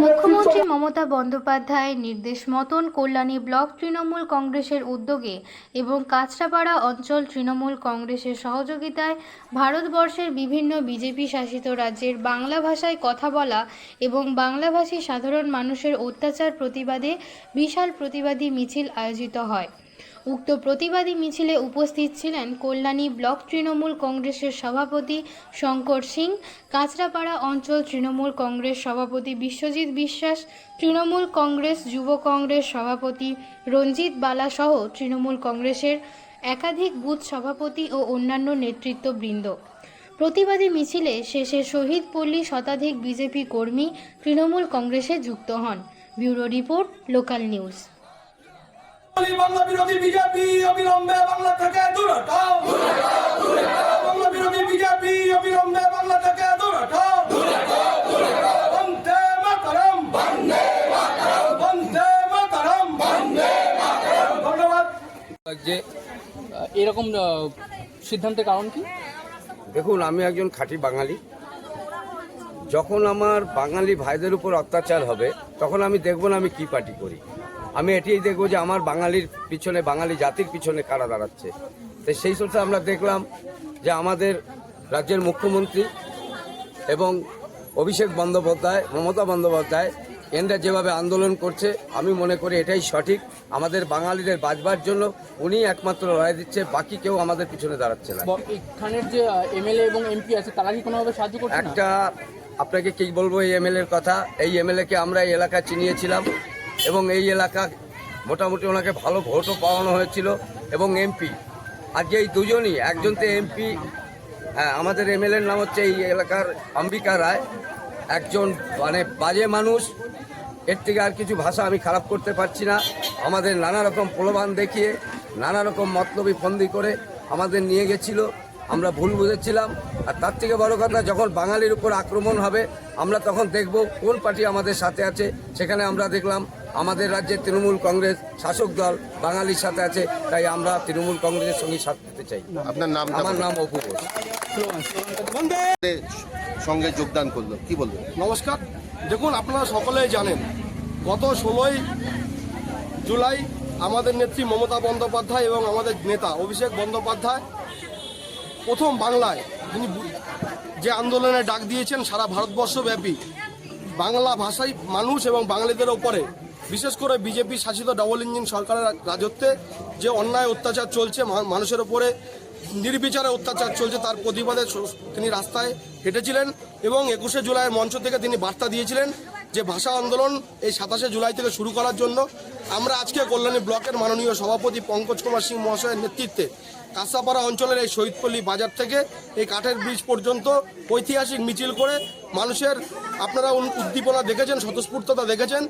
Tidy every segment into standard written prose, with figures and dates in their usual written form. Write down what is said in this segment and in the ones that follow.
মুখ্যমন্ত্রী মমতা বন্দ্যোপাধ্যায়ের নির্দেশ মতন কল্যাণী ব্লক তৃণমূল কংগ্রেসের উদ্যোগে এবং কাঁচরাপাড়া অঞ্চল তৃণমূল কংগ্রেসের সহযোগিতায় ভারতবর্ষের বিভিন্ন বিজেপি শাসিত রাজ্যের বাংলা ভাষায় কথা বলা এবং বাংলাভাষী সাধারণ মানুষের অত্যাচার প্রতিবাদে বিশাল প্রতিবাদী মিছিল আয়োজিত হয়। উক্ত প্রতিবাদী মিছিলে উপস্থিত ছিলেন কল্যাণী ব্লক তৃণমূল কংগ্রেসের সভাপতি শঙ্কর সিং, কাঁচরাপাড়া অঞ্চল তৃণমূল কংগ্রেস সভাপতি বিশ্বজিৎ বিশ্বাস, তৃণমূল কংগ্রেস যুব কংগ্রেস সভাপতি রঞ্জিত বালা সহ তৃণমূল কংগ্রেসের একাধিক বুথ সভাপতি ও অন্যান্য নেতৃত্ববৃন্দ। প্রতিবাদী মিছিলে শেষে শহীদ পল্লী শতাধিক বিজেপি কর্মী তৃণমূল কংগ্রেসে যুক্ত হন। Bureau report, local news. Bangla বিরোধী বিজেপি অবিলম্বে বাংলা থেকে দূর হটাও, বাংলা বিরোধী বিজেপি অবিলম্বে বাংলা থেকে দূর হটাও। বন্দে মাতরম, বন্দে মাতরম, বন্দে মাতরম, বন্দে মাতরম। ধন্যবাদ। যে এরকম সিদ্ধান্তের কারণ কি? দেখুন, আমি একজন খাঁটি বাঙালি। যখন আমার বাঙালি ভাইদের উপর অত্যাচার হবে তখন আমি দেখব না আমি কি পার্টি করি, আমি এটাই দেখবো যে আমার বাঙালির পিছনে, বাঙালি জাতির পিছনে কারা দাঁড়াচ্ছে। তো সেই সূত্রে আমরা দেখলাম যে আমাদের রাজ্যের মুখ্যমন্ত্রী এবং অভিষেক বন্দ্যোপাধ্যায়, মমতা বন্দ্যোপাধ্যায় এনরা যেভাবে আন্দোলন করছে, আমি মনে করি এটাই সঠিক। আমাদের বাঙালিদের বাঁচবার জন্য উনি একমাত্র লড়াই দিচ্ছে, বাকি কেউ আমাদের পিছনে দাঁড়াচ্ছে না। এখানের যে এমএলএ এবং এমপি আছে তারা কি কোনোভাবে সাহায্য করছে? একটা আপনাকে কি বলবো এই এমএলএর কথা। এই এমএলএকে আমরা এই এলাকায় চিনিয়েছিলাম এবং এই এলাকা মোটামুটি ওনাকে ভালো ভোটও পাওয়ানো হয়েছিল। এবং এমপি আজকে এই দুজনই, একজন তো এমপি, হ্যাঁ, আমাদের এমএলএর নাম হচ্ছে এই এলাকার অম্বিকা রায়, একজন মানে বাজে মানুষ। এর থেকে আর কিছু ভাষা আমি খারাপ করতে পারছি না। আমাদের নানা রকম প্রলোভন দেখিয়ে, নানা রকম মতলবি ফন্দি করে আমাদের নিয়ে গেছিল, আমরা ভুল বুঝেছিলাম। আর তার থেকে বড় কথা, যখন বাঙালির উপর আক্রমণ হবে আমরা তখন দেখব কোন পার্টি আমাদের সাথে আছে। সেখানে আমরা দেখলাম আমাদের রাজ্যের তৃণমূল কংগ্রেস শাসক দল বাঙালির সাথে আছে, তাই আমরা তৃণমূল কংগ্রেসের সঙ্গে সাথ দিতে চাই। আপনার নাম? আমার নাম অপু ঘোষ। সঙ্গে যোগদান করলো, কি বলবেন? নমস্কার। দেখুন, আপনারা সকলেই জানেন গত 16 জুলাই আমাদের নেত্রী মমতা বন্দ্যোপাধ্যায় এবং আমাদের নেতা অভিষেক বন্দ্যোপাধ্যায় প্রথম বাংলায় তিনি যে আন্দোলনের ডাক দিয়েছেন সারা ভারতবর্ষব্যাপী বাংলা ভাষায় মানুষ এবং বাঙালিদের ওপরে, বিশেষ করে বিজেপি শাসিত ডবল ইঞ্জিন সরকারের রাজত্বে যে অন্যায় অত্যাচার চলছে, মানুষের ওপরে নির্বিচারে অত্যাচার চলছে, তার প্রতিবাদে তিনি রাস্তায় হেঁটেছিলেন এবং 21শে জুলাইয়ের মঞ্চ থেকে তিনি বার্তা দিয়েছিলেন যে ভাষা আন্দোলন এই 27শে জুলাই থেকে শুরু করার জন্য আমরা আজকে কল্যাণী ব্লকের মাননীয় সভাপতি পঙ্কজ কুমার সিং মহাশয়ের নেতৃত্বে কাঁচরাপাড়া অঞ্চলের এই শহীদপল্লী বাজার থেকে এই কাঠের ব্রিজ পর্যন্ত ঐতিহাসিক মিছিল করে মানুষের আপনারা উদ্দীপনা দেখেছেন, স্বতঃস্ফূর্ততা দেখেছেন।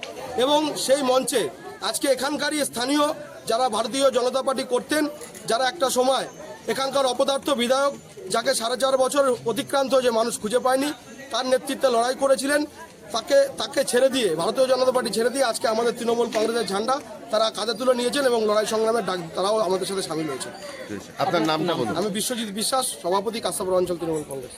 এবং সেই মঞ্চে আজকে এখানকারই স্থানীয় যারা ভারতীয় জনতা পার্টি করতেন, যারা একটা সময় এখানকার অপদার্থ বিধায়ক, যাকে 4.5 বছর অতিক্রান্ত যে মানুষ খুঁজে পায়নি, তার নেতৃত্বে লড়াই করেছিলেন, তাকে ছেড়ে দিয়ে, ভারতীয় জনতা পার্টি ছেড়ে দিয়ে আজকে আমাদের তৃণমূল কংগ্রেসের ঝান্ডা তারা কাঁধে তুলে নিয়েছেন এবং লড়াই সংগ্রামের ডাক তারাও আমাদের সাথে সামিল হয়েছে। আপনার নামটা বলুন? আমি বিশ্বজিৎ বিশ্বাস, সভাপতি, কাঁচরাপাড়া অঞ্চল তৃণমূল কংগ্রেস।